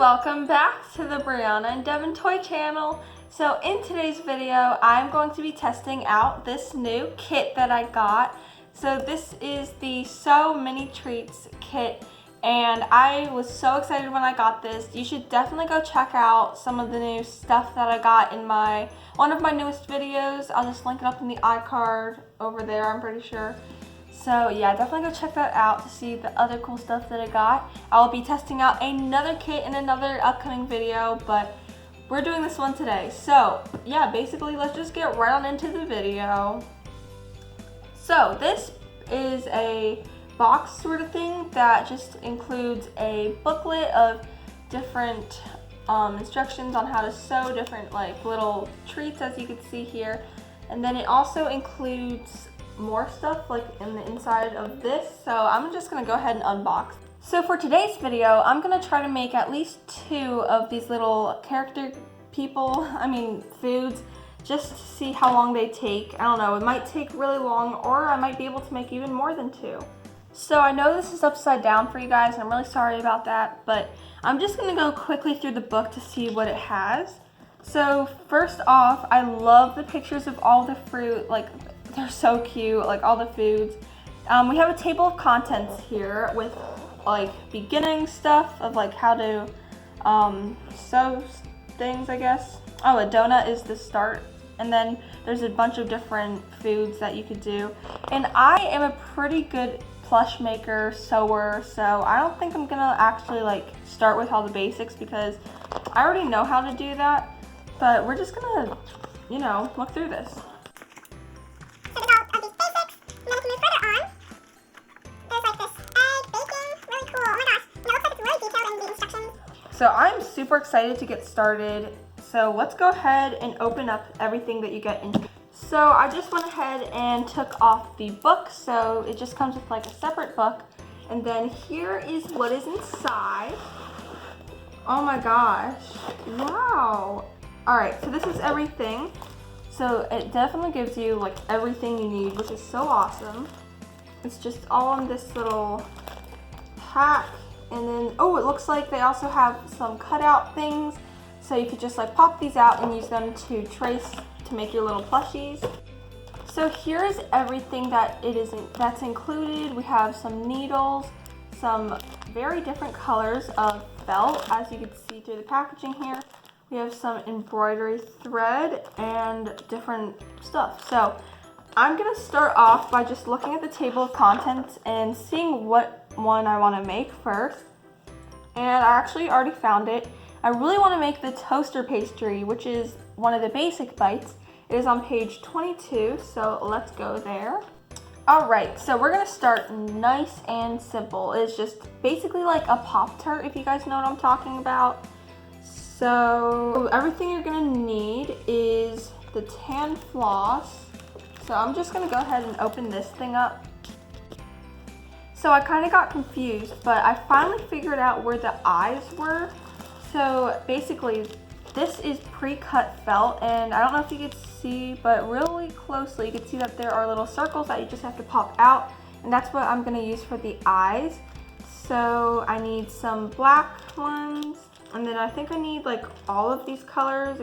Welcome back to the Brianna and Devin Toy Channel. So in today's video, I'm going to be testing out this new kit that I got. So this is the So Many Treats kit, and I was so excited when I got this. You should definitely go check out some of the new stuff that I got in one of my newest videos. I'll just link it up in the iCard over there, I'm pretty sure. So yeah, definitely go check that out to see the other cool stuff that I got. I'll be testing out another kit in another upcoming video, but we're doing this one today. So yeah, basically let's just get right on into the video. So this is a box sort of thing that just includes a booklet of different instructions on how to sew different like little treats, as you can see here. And then it also includes more stuff like in the inside of this, so I'm just gonna go ahead and unbox. So for today's video, I'm gonna try to make at least 2 of these little character foods, just to see how long they take. I don't know, it might take really long, or I might be able to make even more than 2. So I know this is upside down for you guys, and I'm really sorry about that, but I'm just gonna go quickly through the book to see what it has. So first off, I love the pictures of all the fruit, like they're so cute, like all the foods. We have a table of contents here with like beginning stuff of like how to sew things, I guess. Oh, a donut is the start. And then there's a bunch of different foods that you could do. And I am a pretty good plush maker, sewer, so I don't think I'm gonna actually like start with all the basics because I already know how to do that. But we're just gonna, look through this. So I'm super excited to get started. So let's go ahead and open up everything that you get in. So I just went ahead and took off the book. So it just comes with like a separate book. And then here is what is inside. Oh my gosh, wow. All right, so this is everything. So it definitely gives you like everything you need, which is so awesome. It's just all in this little pack. And then, oh, it looks like they also have some cutout things. So you could just like pop these out and use them to trace to make your little plushies. So here is everything that's included. We have some needles, some very different colors of felt, as you can see through the packaging here. We have some embroidery thread and different stuff. So I'm gonna start off by just looking at the table of contents and seeing what one I want to make first. And I actually already found it. I really want to make the toaster pastry, which is one of the basic bites. It is on page 22, so let's go there. All right, so we're gonna start nice and simple. It's just basically like a Pop-Tart, if you guys know what I'm talking about. So everything you're gonna need is the tan floss. So I'm just gonna go ahead and open this thing up. So I kind of got confused, but I finally figured out where the eyes were. So basically, this is pre-cut felt, and I don't know if you could see, but really closely, you can see that there are little circles that you just have to pop out, and that's what I'm gonna use for the eyes. So I need some black ones, and then I think I need like all of these colors,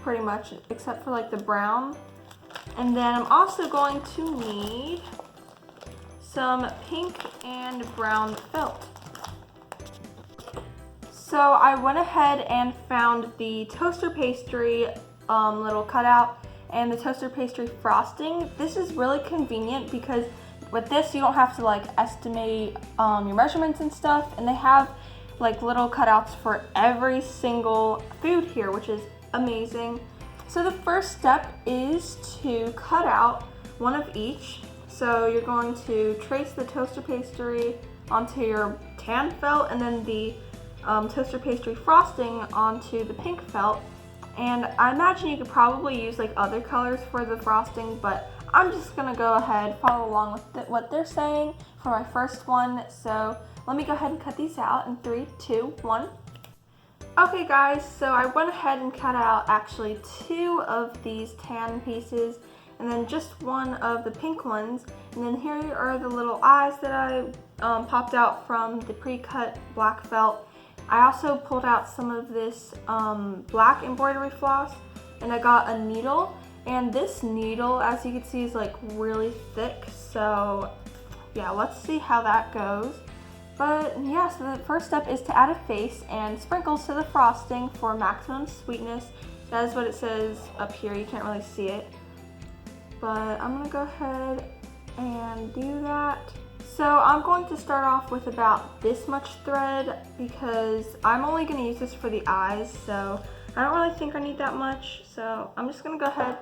pretty much, except for like the brown. And then I'm also going to need some pink and brown felt. So I went ahead and found the toaster pastry little cutout and the toaster pastry frosting. This is really convenient because with this you don't have to like estimate your measurements and stuff, and they have like little cutouts for every single food here, which is amazing. So the first step is to cut out one of each. So you're going to trace the toaster pastry onto your tan felt, and then the toaster pastry frosting onto the pink felt. And I imagine you could probably use like other colors for the frosting, but I'm just gonna go ahead, follow along with what they're saying for my first one. So let me go ahead and cut these out in 3, 2, 1. Okay guys, so I went ahead and cut out actually 2 of these tan pieces, and then just 1 of the pink ones. And then here are the little eyes that I popped out from the pre-cut black felt. I also pulled out some of this black embroidery floss, and I got a needle. And this needle, as you can see, is like really thick. So yeah, let's see how that goes. But yeah, so the first step is to add a face and sprinkles to the frosting for maximum sweetness. That is what it says up here. You can't really see it. But I'm gonna go ahead and do that. So I'm going to start off with about this much thread because I'm only gonna use this for the eyes, so I don't really think I need that much. So I'm just gonna go ahead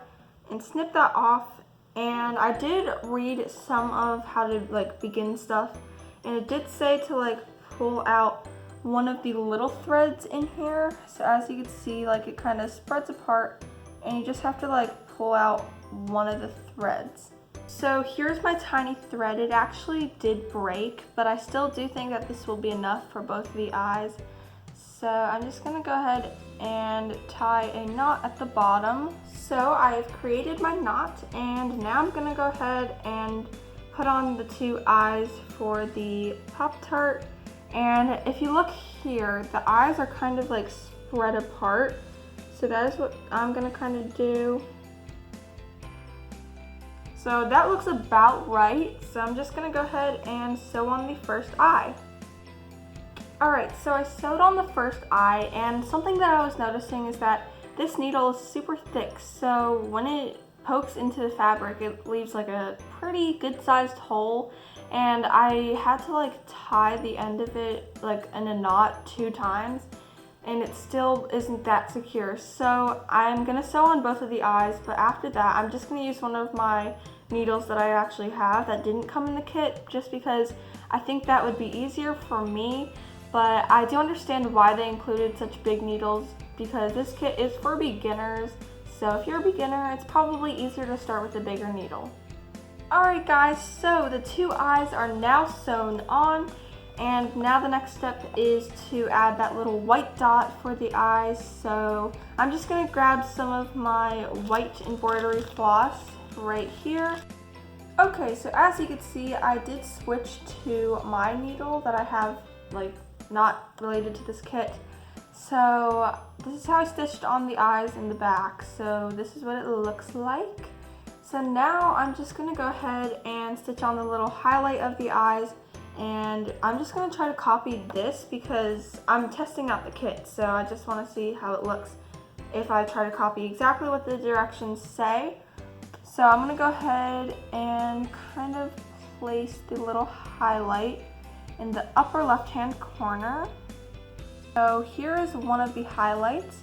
and snip that off. And I did read some of how to like begin stuff, and it did say to like pull out one of the little threads in here. So as you can see, like it kind of spreads apart, and you just have to like pull out one of the threads. So here's my tiny thread. It actually did break, but I still do think that this will be enough for both of the eyes. So I'm just gonna go ahead and tie a knot at the bottom. So I have created my knot, and now I'm gonna go ahead and put on the two eyes for the Pop-Tart. And if you look here, the eyes are kind of like spread apart. So that is what I'm gonna kind of do. So that looks about right. So I'm just gonna go ahead and sew on the first eye. Alright, so I sewed on the first eye, and something that I was noticing is that this needle is super thick. So when it pokes into the fabric, it leaves like a pretty good sized hole. And I had to like tie the end of it like in a knot 2 times, and it still isn't that secure. So I'm gonna sew on both of the eyes, but after that I'm just gonna use one of my needles that I actually have that didn't come in the kit, just because I think that would be easier for me. But I do understand why they included such big needles, because this kit is for beginners. So if you're a beginner, it's probably easier to start with a bigger needle. Alright guys, so the 2 eyes are now sewn on. And now the next step is to add that little white dot for the eyes. So I'm just going to grab some of my white embroidery floss right here. Okay, so as you can see, I did switch to my needle that I have like not related to this kit. So this is how I stitched on the eyes in the back. So this is what it looks like. So now I'm just going to go ahead and stitch on the little highlight of the eyes. And I'm just going to try to copy this because I'm testing out the kit, so I just want to see how it looks if I try to copy exactly what the directions say. So I'm going to go ahead and kind of place the little highlight in the upper left hand corner. So here is one of the highlights,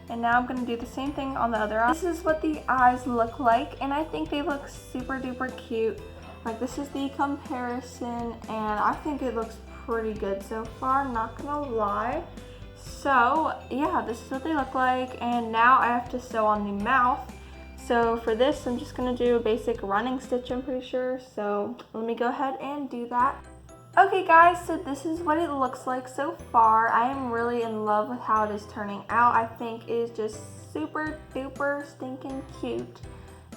and now I'm going to do the same thing on the other eye. This is what the eyes look like, and I think they look super duper cute. Like, this is the comparison, and I think it looks pretty good so far, not gonna lie. So yeah, this is what they look like, and now I have to sew on the mouth. So for this, I'm just gonna do a basic running stitch, I'm pretty sure. So let me go ahead and do that. Okay guys, so this is what it looks like so far. I am really in love with how it is turning out. I think it is just super duper stinking cute.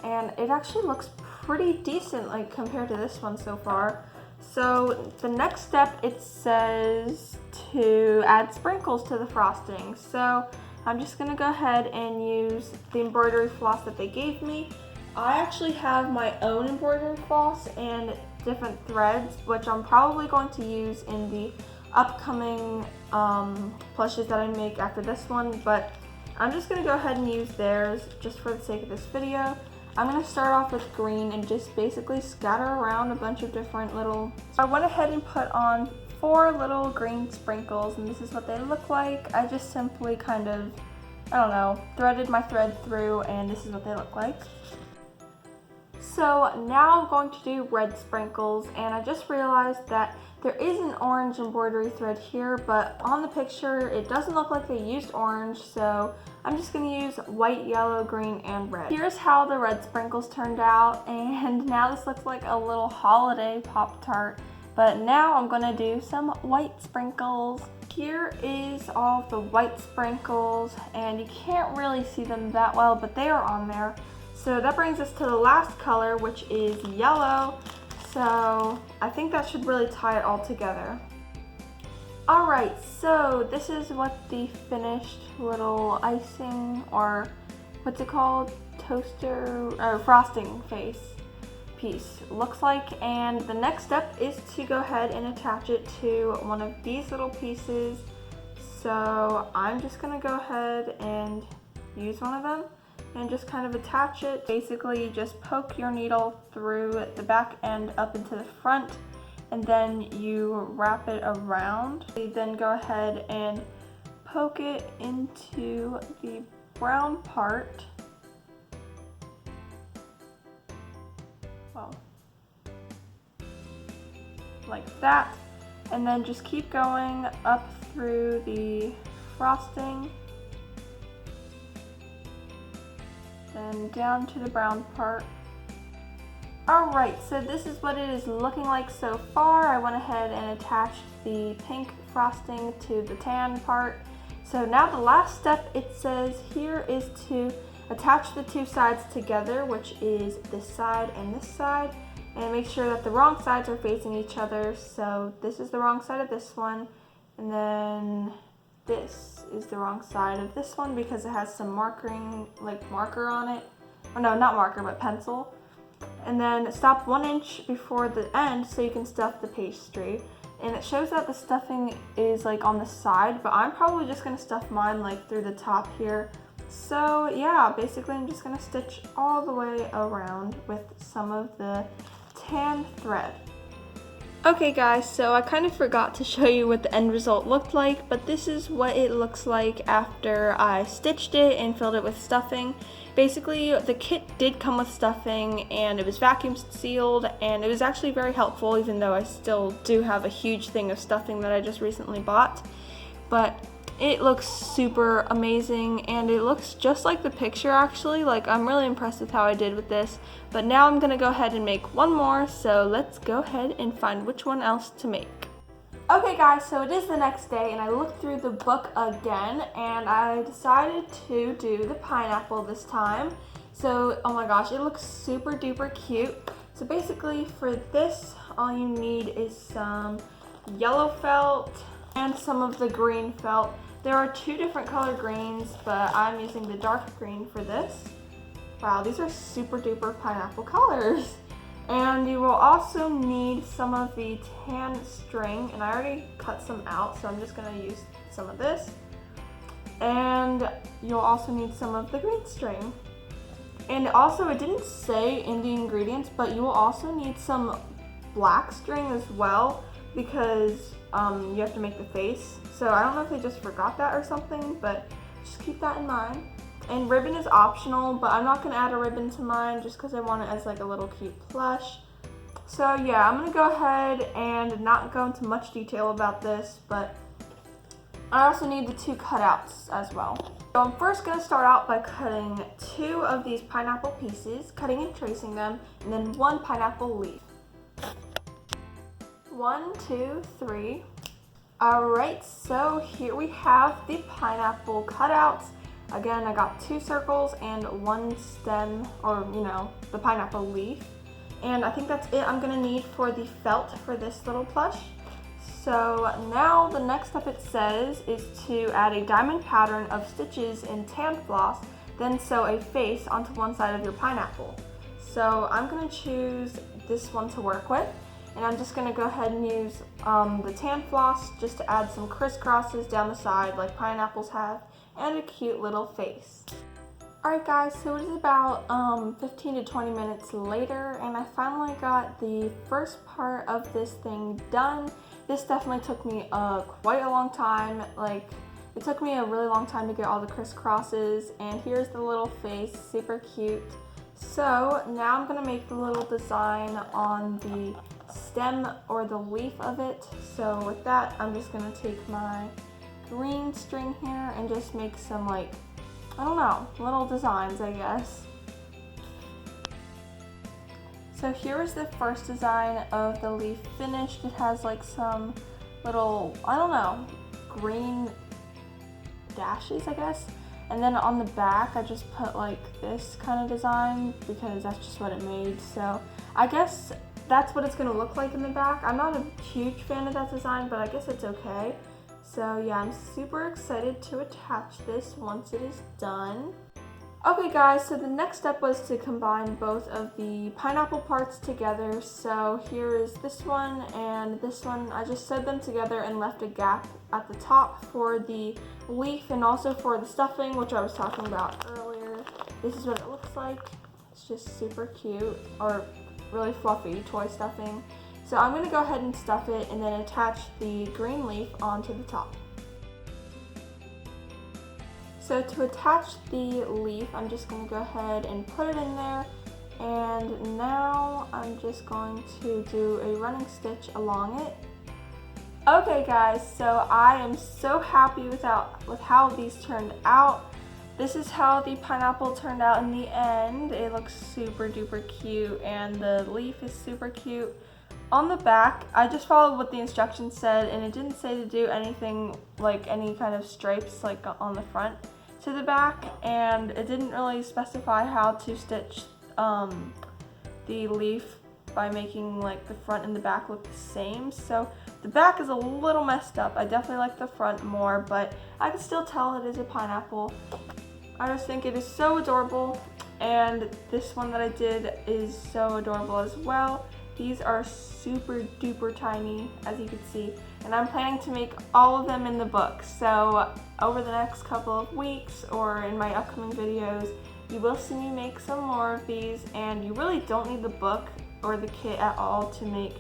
And it actually looks pretty decent like compared to this one so far. So the next step, it says to add sprinkles to the frosting. So I'm just gonna go ahead and use the embroidery floss that they gave me. I actually have my own embroidery floss and different threads, which I'm probably going to use in the upcoming plushes that I make after this one, but I'm just gonna go ahead and use theirs just for the sake of this video. I'm going to start off with green and just basically scatter around a bunch of different little... I went ahead and put on 4 little green sprinkles, and this is what they look like. I just simply kind of, I don't know, threaded my thread through, and this is what they look like. So now I'm going to do red sprinkles, and I just realized that there is an orange embroidery thread here, but on the picture it doesn't look like they used orange, so I'm just going to use white, yellow, green, and red. Here's how the red sprinkles turned out, and now this looks like a little holiday Pop-Tart. But now I'm going to do some white sprinkles. Here is all of the white sprinkles, and you can't really see them that well, but they are on there. So that brings us to the last color, which is yellow. So I think that should really tie it all together. Alright, so this is what the finished little icing, or what's it called? Toaster or frosting face piece looks like, and the next step is to go ahead and attach it to one of these little pieces. So I'm just gonna go ahead and use one of them and just kind of attach it. Basically, you just poke your needle through the back end up into the front, and then you wrap it around. You then go ahead and poke it into the brown part. Well, like that, and then just keep going up through the frosting, then down to the brown part. Alright, so this is what it is looking like so far. I went ahead and attached the pink frosting to the tan part. So now the last step, it says here, is to attach the two sides together, which is this side and this side, and make sure that the wrong sides are facing each other. So this is the wrong side of this one, and then this is the wrong side of this one because it has some marker on it. Or no, not marker, but pencil. And then stop 1 inch before the end so you can stuff the pastry. And it shows that the stuffing is like on the side, but I'm probably just gonna stuff mine like through the top here. So yeah, basically I'm just gonna stitch all the way around with some of the tan thread. Okay guys, so I kind of forgot to show you what the end result looked like, but this is what it looks like after I stitched it and filled it with stuffing. Basically, the kit did come with stuffing, and it was vacuum sealed, and it was actually very helpful, even though I still do have a huge thing of stuffing that I just recently bought. But it looks super amazing, and it looks just like the picture actually. Like, I'm really impressed with how I did with this. But now I'm gonna go ahead and make one more, so let's go ahead and find which one else to make. Okay guys, so it is the next day, and I looked through the book again, and I decided to do the pineapple this time. So, oh my gosh, it looks super duper cute. So basically for this, all you need is some yellow felt and some of the green felt. There are two different color greens, but I'm using the dark green for this. Wow, these are super duper pineapple colors. And you will also need some of the tan string, and I already cut some out, so I'm just gonna use some of this. And you'll also need some of the green string. And also, it didn't say in the ingredients, but you will also need some black string as well, because you have to make the face. So I don't know if they just forgot that or something, but just keep that in mind. And ribbon is optional, but I'm not gonna add a ribbon to mine just because I want it as like a little cute plush. So yeah, I'm gonna go ahead and not go into much detail about this, but I also need the two cutouts as well. So I'm first gonna start out by cutting two of these pineapple pieces, cutting and tracing them, and then one pineapple leaf. 1, 2, 3. Alright, so here we have the pineapple cutouts. Again, I got 2 circles and 1 stem, or the pineapple leaf. And I think that's it I'm gonna need for the felt for this little plush. So now the next step, it says, is to add a diamond pattern of stitches in tan floss, then sew a face onto one side of your pineapple. So I'm gonna choose this one to work with. And I'm just gonna go ahead and use the tan floss just to add some crisscrosses down the side like pineapples have, and a cute little face. Alright guys, so it is about 15 to 20 minutes later, and I finally got the first part of this thing done. This definitely took me quite a long time. Like, it took me a really long time to get all the crisscrosses, and here's the little face, super cute. So now I'm gonna make the little design on the stem or the leaf of it. So with that, I'm just gonna take my green string here and just make some, like, I don't know, little designs, I guess. So here is the first design of the leaf finished. It has like some little, I don't know, green dashes, I guess. And then on the back, I just put like this kind of design because that's just what it made. So I guess that's what it's gonna look like in the back. I'm not a huge fan of that design, but I guess it's okay. So yeah, I'm super excited to attach this once it is done. Okay guys, so the next step was to combine both of the pineapple parts together. So here is this one and this one. I just sewed them together and left a gap at the top for the leaf and also for the stuffing, which I was talking about earlier. This is what it looks like. It's just super cute, or really fluffy toy stuffing. So I'm gonna go ahead and stuff it and then attach the green leaf onto the top. So to attach the leaf, I'm just going to go ahead and put it in there, and now I'm just going to do a running stitch along it. Okay guys, so I am so happy with how these turned out. This is how the pineapple turned out in the end. It looks super duper cute and the leaf is super cute. On the back, I just followed what the instructions said, and it didn't say to do anything like any kind of stripes like on the front to the back, and it didn't really specify how to stitch the leaf by making like the front and the back look the same. So the back is a little messed up. I definitely like the front more, but I can still tell it is a pineapple. I just think it is so adorable, and this one that I did is so adorable as well. These are super duper tiny, as you can see, and I'm planning to make all of them in the book. So over the next couple of weeks or in my upcoming videos, you will see me make some more of these, and you really don't need the book or the kit at all to make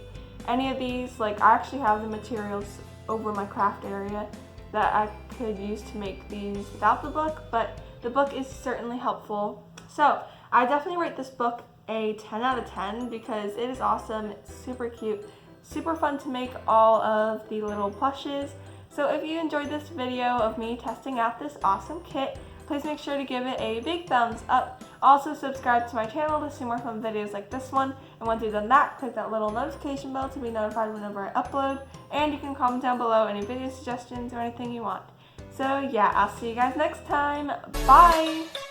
any of these. Like, I actually have the materials over my craft area that I could use to make these without the book, but the book is certainly helpful. So I definitely rate this book a 10 out of 10 because it is awesome. It's super cute, super fun to make all of the little plushes. So if you enjoyed this video of me testing out this awesome kit, please make sure to give it a big thumbs up. Also subscribe to my channel to see more fun videos like this one, and once you've done that, click that little notification bell to be notified whenever I upload, and you can comment down below any video suggestions or anything you want. So yeah, I'll see you guys next time. Bye!